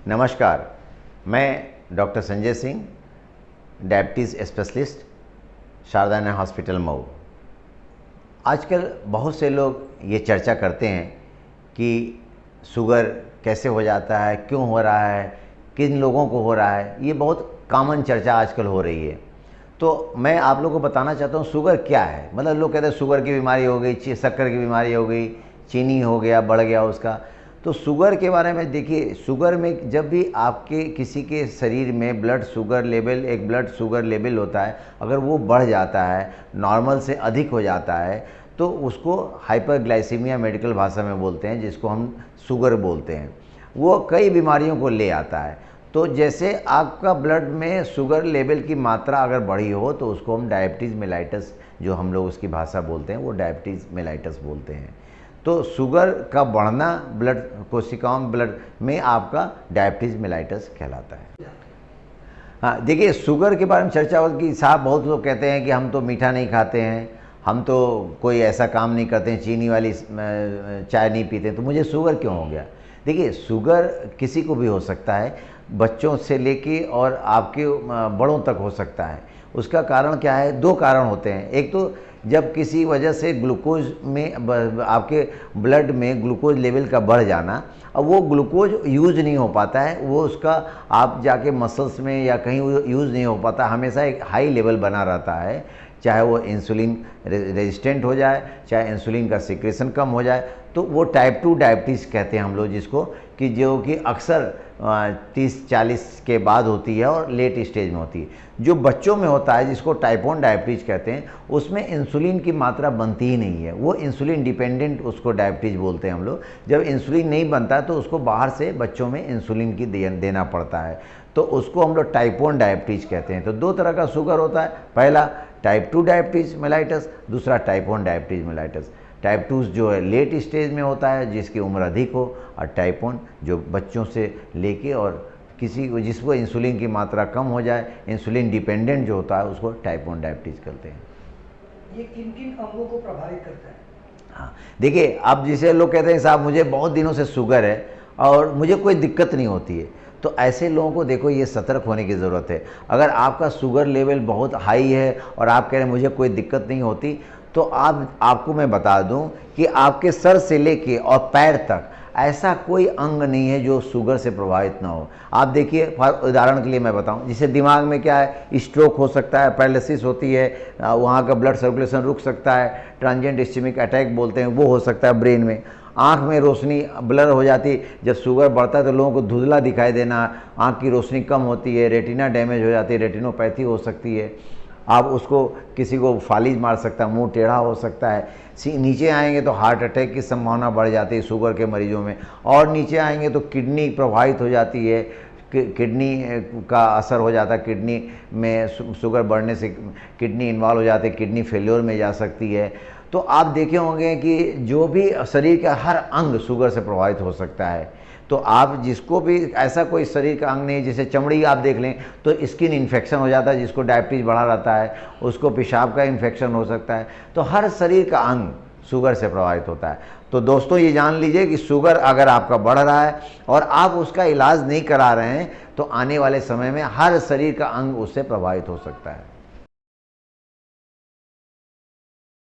नमस्कार, मैं doctor Sanjay Singh, diabetes specialist, Sharda hospital Mau. आजकल बहुत से लोग ये चर्चा करते हैं कि शुगर कैसे हो जाता है, क्यों हो रहा है, किन लोगों को हो रहा है। ये बहुत कॉमन चर्चा आजकल हो रही है। तो मैं आप लोगों को बताना चाहता हूँ शुगर क्या है। मतलब लोग कहते हैं शुगर की बीमारी हो गई, शक्कर की बीमारी हो गई, चीनी हो गया, बढ़ गया उसका। तो शुगर के बारे में देखिए, शुगर में जब भी आपके किसी के शरीर में ब्लड शुगर लेवल होता है, अगर वो बढ़ जाता है, नॉर्मल से अधिक हो जाता है, तो उसको हाइपरग्लाइसीमिया मेडिकल भाषा में बोलते हैं, जिसको हम शुगर बोलते हैं। वो कई बीमारियों को ले आता है। तो जैसे आपका ब्लड में शुगर लेवल की मात्रा अगर बढ़ी हो तो उसको हम डायबिटीज़ मेलाइटस, जो हम लोग उसकी भाषा बोलते हैं, वो डायबिटीज़ मेलाइटस बोलते हैं। तो शुगर का बढ़ना ब्लड कोशिकाओं ब्लड में आपका डायबिटीज़ मेलाइटस कहलाता है। हाँ, देखिए शुगर के बारे में चर्चा हो कि साहब बहुत लोग कहते हैं कि हम तो मीठा नहीं खाते हैं, हम तो कोई ऐसा काम नहीं करते हैं, चीनी वाली चाय नहीं पीते, तो मुझे शुगर क्यों हो गया। देखिए शुगर किसी को भी हो सकता है, बच्चों से लेके और आपके बड़ों तक हो सकता है। उसका कारण क्या है? दो कारण होते हैं। एक तो जब किसी वजह से ग्लूकोज में आपके ब्लड में ग्लूकोज लेवल का बढ़ जाना, अब वो ग्लूकोज यूज़ नहीं हो पाता है, वो उसका आप जाके मसल्स में या कहीं यूज़ नहीं हो पाता, हमेशा एक हाई लेवल बना रहता है। चाहे वो इंसुलिन रेजिस्टेंट हो जाए, चाहे इंसुलिन का सिक्रेशन कम हो जाए, तो वो टाइप 2 डायबिटीज़ कहते हैं हम लोग जिसको, कि जो कि अक्सर 30-40 के बाद होती है और लेट स्टेज में होती है। जो बच्चों में होता है जिसको टाइप 1 डायबिटीज़ कहते हैं, उसमें इंसुलिन की मात्रा बनती ही नहीं है, वो इंसुलिन डिपेंडेंट उसको डायबिटीज़ बोलते हैं हम लोग। जब इंसुलिन नहीं बनता है तो उसको बाहर से बच्चों में इंसुलिन की देना पड़ता है, तो उसको हम लोग टाइप 1 डायबिटीज़ कहते हैं। तो दो तरह का शुगर होता है, पहला टाइप 2 डायबिटीज़ मेलाइटस, दूसरा टाइप 1 डायबिटीज़ मेलाइटस। टाइप 2 जो है लेट स्टेज में होता है, जिसकी उम्र अधिक हो, और टाइप 1 जो बच्चों से लेके और किसी को जिसको इंसुलिन की मात्रा कम हो जाए, इंसुलिन डिपेंडेंट जो होता है, उसको टाइप 1 डायबिटीज़ कहते हैं। ये किन किन अंगों को प्रभावित करता है? हाँ, देखिए अब जिसे लोग कहते हैं साहब मुझे बहुत दिनों से शुगर है और मुझे कोई दिक्कत नहीं होती है, तो ऐसे लोगों को देखो ये सतर्क होने की ज़रूरत है। अगर आपका शुगर लेवल बहुत हाई है और आप कह रहे हैं मुझे कोई दिक्कत नहीं होती, तो आपको मैं बता दूं कि आपके सर से लेके और पैर तक ऐसा कोई अंग नहीं है जो शुगर से प्रभावित ना हो। आप देखिए, उदाहरण के लिए मैं बताऊं, जैसे दिमाग में क्या है, स्ट्रोक हो सकता है, पैरालिसिस होती है, वहाँ का ब्लड सर्कुलेशन रुक सकता है, ट्रांजिएंट इस्केमिक अटैक बोलते हैं, वो हो सकता है ब्रेन में। आँख में रोशनी ब्लर हो जाती, जब शुगर बढ़ता है तो लोगों को धुंधला दिखाई देना, आँख की रोशनी कम होती है, रेटिना डैमेज हो जाती है, रेटिनोपैथी हो सकती है। आप उसको किसी को फालिज मार सकता है, मुंह टेढ़ा हो सकता है। नीचे आएंगे तो हार्ट अटैक की संभावना बढ़ जाती है शुगर के मरीजों में, और नीचे आएंगे तो किडनी प्रभावित हो जाती है, किडनी का असर हो जाता है, किडनी में शुगर बढ़ने से किडनी इन्वॉल्व हो जाती है, किडनी फेल्योर में जा सकती है। तो आप देखे होंगे कि जो भी शरीर का हर अंग शुगर से प्रभावित हो सकता है। तो आप जिसको भी ऐसा कोई शरीर का अंग नहीं, जैसे चमड़ी आप देख लें तो स्किन इन्फेक्शन हो जाता है, जिसको डायबिटीज़ बढ़ा रहता है उसको पेशाब का इन्फेक्शन हो सकता है। तो हर शरीर का अंग शुगर से प्रभावित होता है। तो दोस्तों ये जान लीजिए कि शुगर अगर आपका बढ़ रहा है और आप उसका इलाज नहीं करा रहे हैं, तो आने वाले समय में हर शरीर का अंग उससे प्रभावित हो सकता है।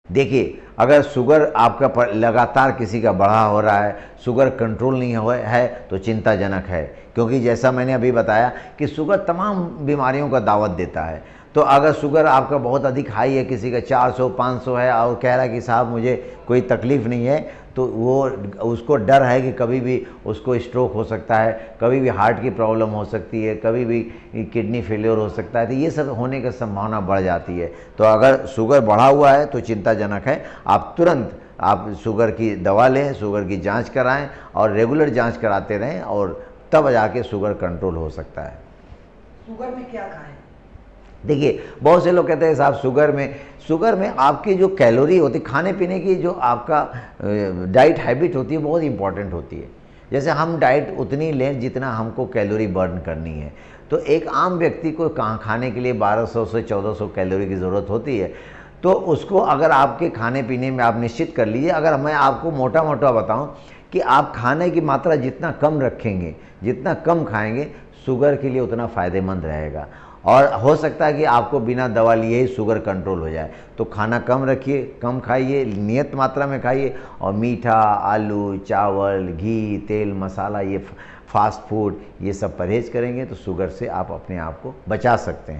देखिए, अगर शुगर आपका लगातार किसी का बढ़ा हो रहा है, शुगर कंट्रोल नहीं हो है, तो चिंताजनक है, क्योंकि जैसा मैंने अभी बताया कि शुगर तमाम बीमारियों का दावत देता है। तो अगर शुगर आपका बहुत अधिक हाई है, किसी का 400-500 है और कह रहा है कि साहब मुझे कोई तकलीफ़ नहीं है, तो वो उसको डर है कि कभी भी उसको स्ट्रोक हो सकता है, कभी भी हार्ट की प्रॉब्लम हो सकती है, कभी भी किडनी फेलियर हो सकता है, तो ये सब होने की संभावना बढ़ जाती है। तो अगर शुगर बढ़ा हुआ है तो चिंताजनक है। आप तुरंत शुगर की दवा लें, शुगर की जांच कराएं और रेगुलर जांच कराते रहें, और तब जाके शुगर कंट्रोल हो सकता है। शुगर में क्या खाएं? देखिए, बहुत से लोग कहते हैं साहब शुगर में आपकी जो कैलोरी होती, खाने पीने की जो आपका डाइट हैबिट होती है, बहुत इंपॉर्टेंट होती है। जैसे हम डाइट उतनी लें जितना हमको कैलोरी बर्न करनी है। तो एक आम व्यक्ति को खाने के लिए 1200 से 1400 कैलोरी की ज़रूरत होती है। तो उसको अगर आपके खाने पीने में आप निश्चित कर लीजिए। अगर मैं आपको मोटा मोटा बताऊं कि आप खाने की मात्रा जितना कम रखेंगे, जितना कम खाएंगे, शुगर के लिए उतना फ़ायदेमंद रहेगा। और हो सकता है कि आपको बिना दवा लिए ही शुगर कंट्रोल हो जाए। तो खाना कम रखिए, कम खाइए, नियत मात्रा में खाइए, और मीठा, आलू, चावल, घी, तेल, मसाला, ये फास्ट फूड, ये सब परहेज़ करेंगे तो शुगर से आप अपने आप को बचा सकते हैं।